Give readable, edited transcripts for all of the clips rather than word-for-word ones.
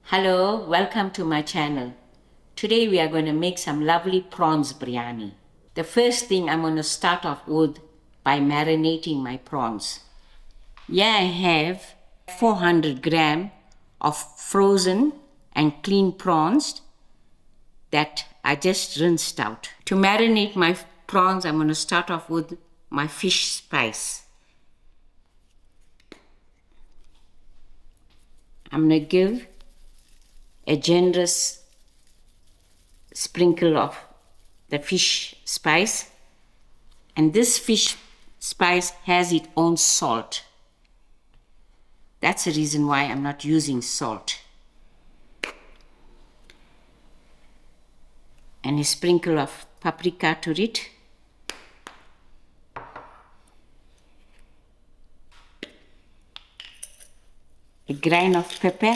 Hello, welcome to my channel. Today we are going to make some lovely prawns biryani. The first thing I'm going to start off with by marinating my prawns. Here I have 400 gram of frozen and clean prawns that I just rinsed out. To marinate my prawns, I'm going to start off with my fish spice. I'm going to give a generous sprinkle of the fish spice, and this fish spice has its own salt. That's the reason why I'm not using salt. And a sprinkle of paprika to it. A grain of pepper.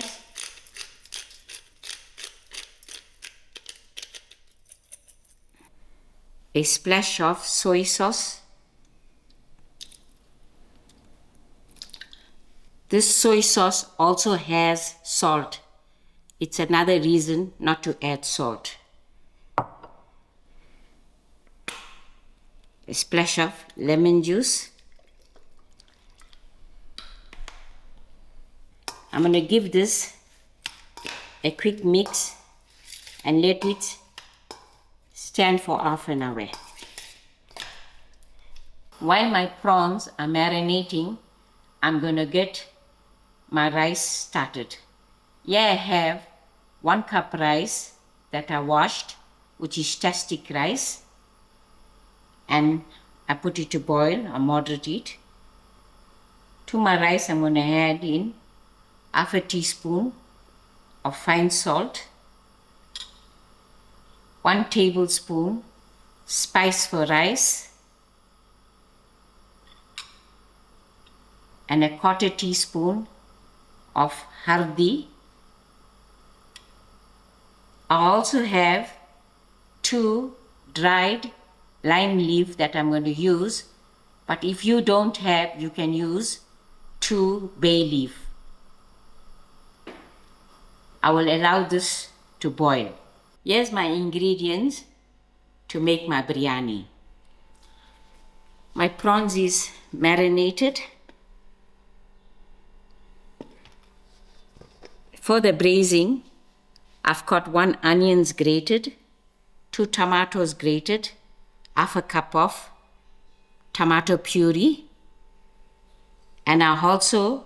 A splash of soy sauce. This soy sauce also has salt. It's another reason not to add salt. A splash of lemon juice. I'm going to give this a quick mix and let it stand for half an hour. While my prawns are marinating, I'm going to get my rice started. Here I have 1 cup rice that I washed, which is tastic rice, and I put it to boil or moderate heat. To my rice, I'm going to add in half a teaspoon of fine salt, 1 tablespoon spice for rice, and a 1/4 teaspoon of hurdee. I also have 2 dried lime leaf that I'm going to use, but if you don't have, you can use 2 bay leaf. I will allow this to boil. Here's my ingredients to make my biryani. My prawns is marinated. For the braising, I've got 1 onions grated, 2 tomatoes grated, half a cup of tomato puree, and I also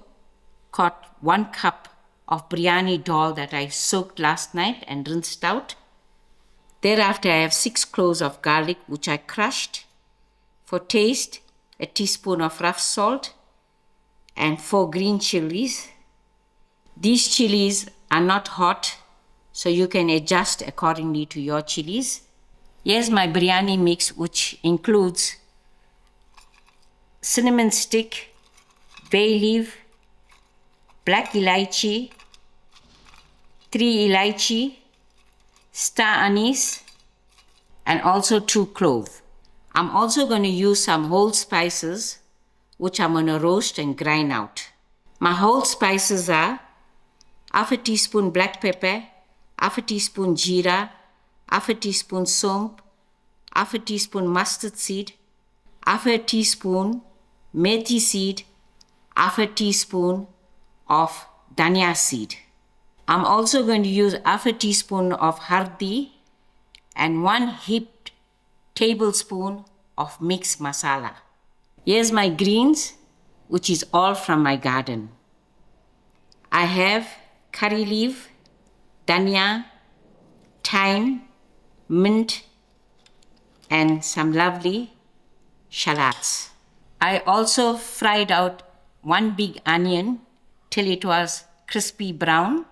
got 1 cup of biryani dhal that I soaked last night and rinsed out. Thereafter, I have 6 cloves of garlic which I crushed. For taste, a teaspoon of rough salt and 4 green chillies. These chilies are not hot, so you can adjust accordingly to your chilies. Here's my biryani mix, which includes cinnamon stick, bay leaf, black elaichi, 3 elaichi, star anise, and also 2 cloves. I'm also going to use some whole spices, which I'm going to roast and grind out. My whole spices are half a teaspoon black pepper, half a teaspoon jeera, half a teaspoon somp, half a teaspoon mustard seed, half a teaspoon methi seed, half a teaspoon of dhania seed. I'm also going to use half a teaspoon of hurdee and 1 heaped tablespoon of mixed masala. Here's my greens, which is all from my garden. I have curry leaf, dhania, thyme, mint, and some lovely shallots. I also fried out 1 big onion till it was crispy brown,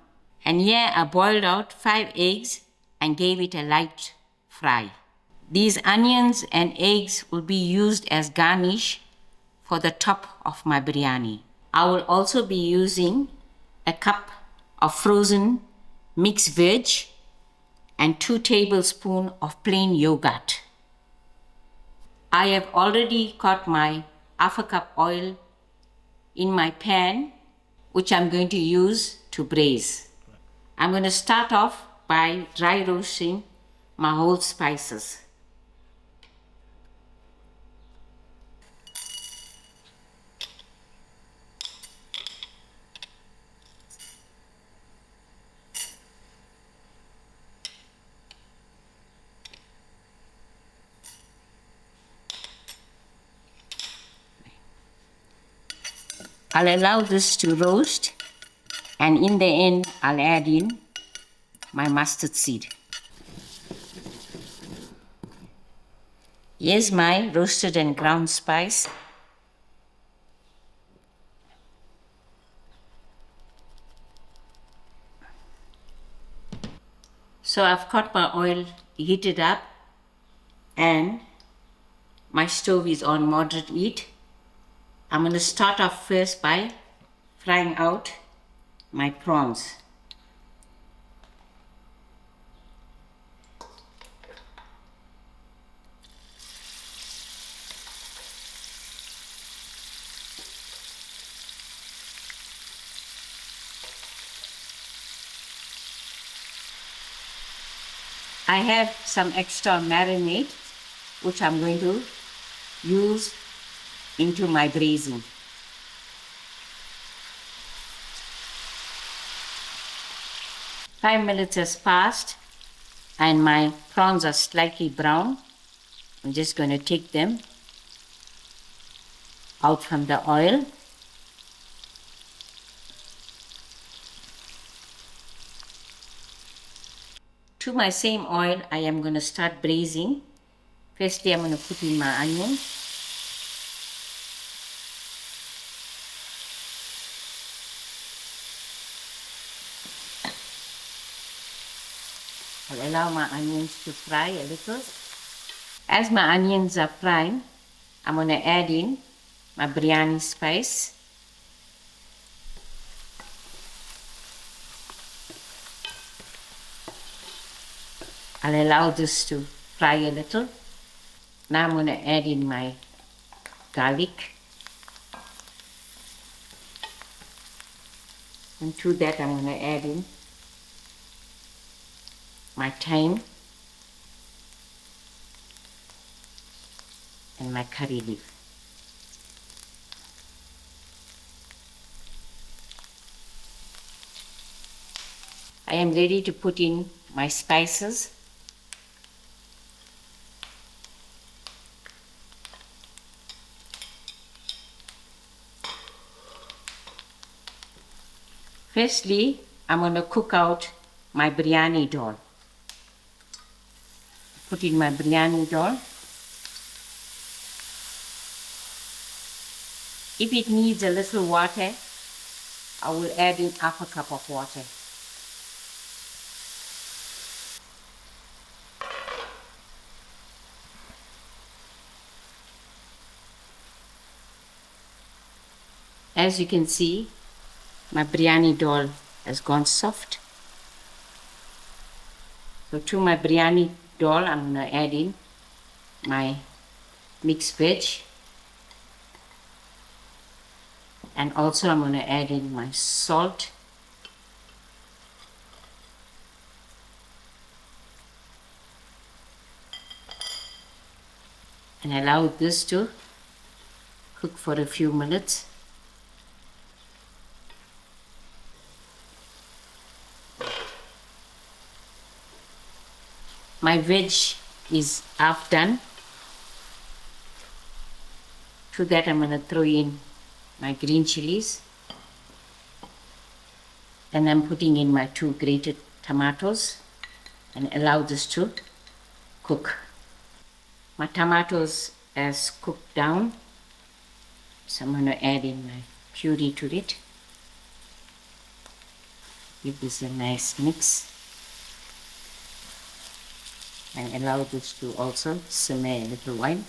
and here I boiled out 5 eggs and gave it a light fry. These onions and eggs will be used as garnish for the top of my biryani. I will also be using a cup of frozen mixed veg and 2 tablespoons of plain yogurt. I have already got my half a cup oil in my pan, which I'm going to use to braise. I'm going to start off by dry roasting my whole spices. I'll allow this to roast, and in the end I'll add in my mustard seed. Here's my roasted and ground spice. So I've got my oil heated up and my stove is on moderate heat. I'm going to start off first by frying out my prawns. I have some extra marinade which I'm going to use into my braising. Five minutes has passed and my prawns are slightly brown. I'm just going to take them out from the oil. To my same oil, I am going to start braising. Firstly, I'm going to put in my onion. I'll allow my onions to fry a little. As my onions are frying, I'm going to add in my biryani spice. I'll allow this to fry a little. Now I'm going to add in my garlic. And to that I'm going to add in my thyme and my curry leaf. I am ready to put in my spices. Firstly, I'm going to cook out my biryani dhal. Put in my biryani dhal. If it needs a little water, I will add in half a cup of water. As you can see, my biryani dhal has gone soft. So to my biryani dhal, I'm going to add in my mixed veg. And also I'm going to add in my salt. And allow this to cook for a few minutes. My veg is half done. To that I'm going to throw in my green chillies. And I'm putting in my 2 grated tomatoes and allow this to cook. My tomatoes has cooked down. So I'm going to add in my puree to it. Give this a nice mix. And allow this to also simmer a little while.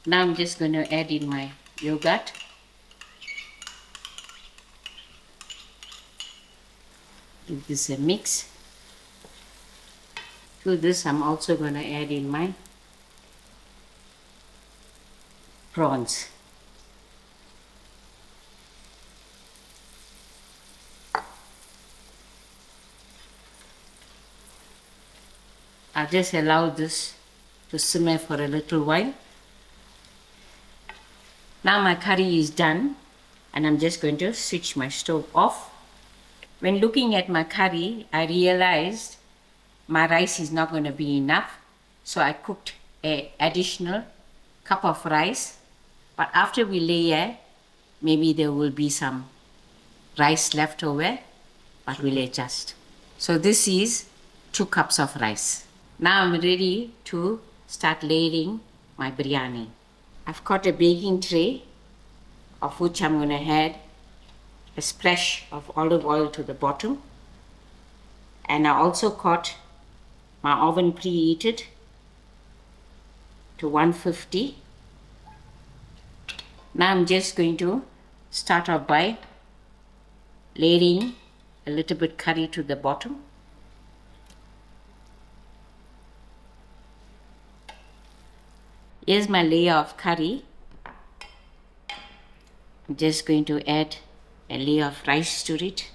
Now I'm just going to add in my yogurt. Give this a mix. To this I'm also going to add in my prawns. I'll just allow this to simmer for a little while. Now my curry is done and I'm just going to switch my stove off. When looking at my curry, I realized my rice is not going to be enough. So I cooked an additional cup of rice. But after we layer, maybe there will be some rice left over, but we'll adjust. So this is 2 cups of rice. Now I'm ready to start layering my biryani. I've got a baking tray of which I'm going to add a splash of olive oil to the bottom. And I also got my oven preheated to 150. Now I'm just going to start off by layering a little bit curry to the bottom. Here's my layer of curry. I'm just going to add a layer of rice to it.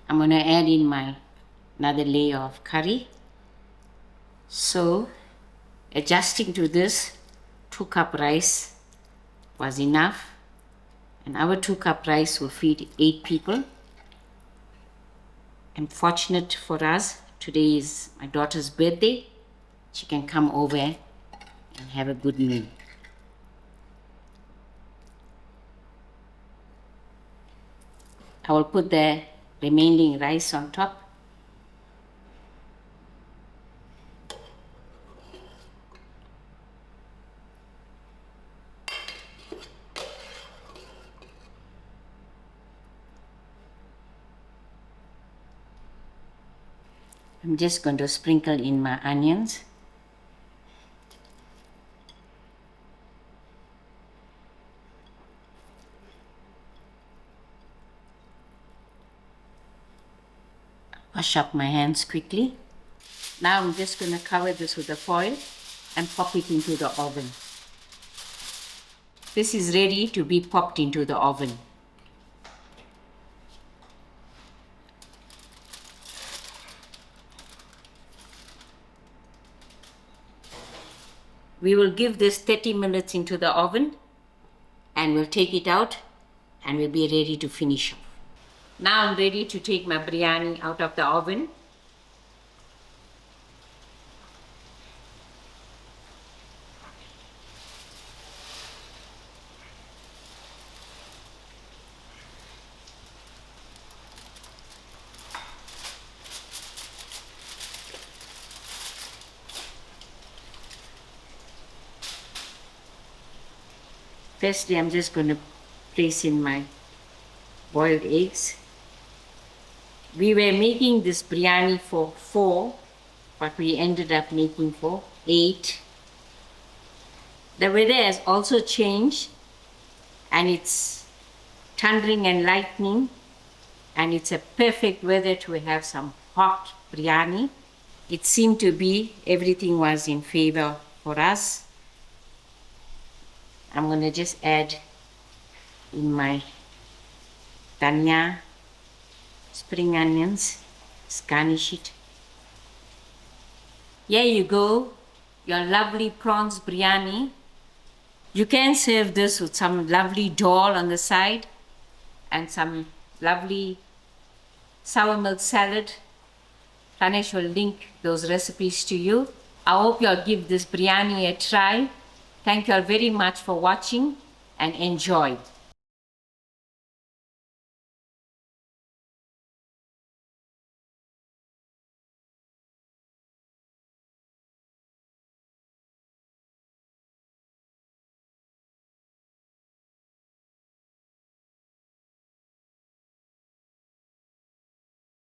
I'm going to add in my another layer of curry. So adjusting to this, 2 cup rice was enough, and our 2 cup rice will feed 8 people. And fortunate for us, today is my daughter's birthday. She can come over and have a good meal. I will put the remaining rice on top. I'm just going to sprinkle in my onions. Wash up my hands quickly. Now I'm just going to cover this with a foil and pop it into the oven. This is ready to be popped into the oven. We will give this 30 minutes into the oven and we'll take it out and we'll be ready to finish. Now I'm ready to take my biryani out of the oven. Firstly, I'm just going to place in my boiled eggs. We were making this biryani for 4, but we ended up making for 8. The weather has also changed and it's thundering and lightning, and it's a perfect weather to have some hot biryani. It seemed to be everything was in favor for us. I'm going to just add in my dhania, spring onions, just garnish it. Here you go, your lovely prawns biryani. You can serve this with some lovely dhal on the side and some lovely sour milk salad. Tanesh will link those recipes to you. I hope you'll give this biryani a try. Thank you all very much for watching and enjoy.